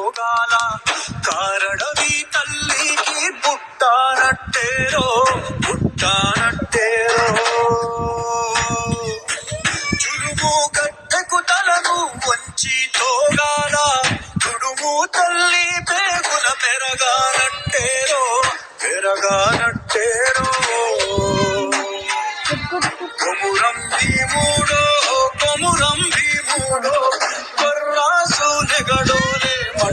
తోగాల కారడవి తల్లికి పుట్టానట్టేరో చురుము గడ్డకు తలను వంచి తోగాల తుడుము తల్లి పేగుల పెరగానట్టేరో కొమురం భీముడో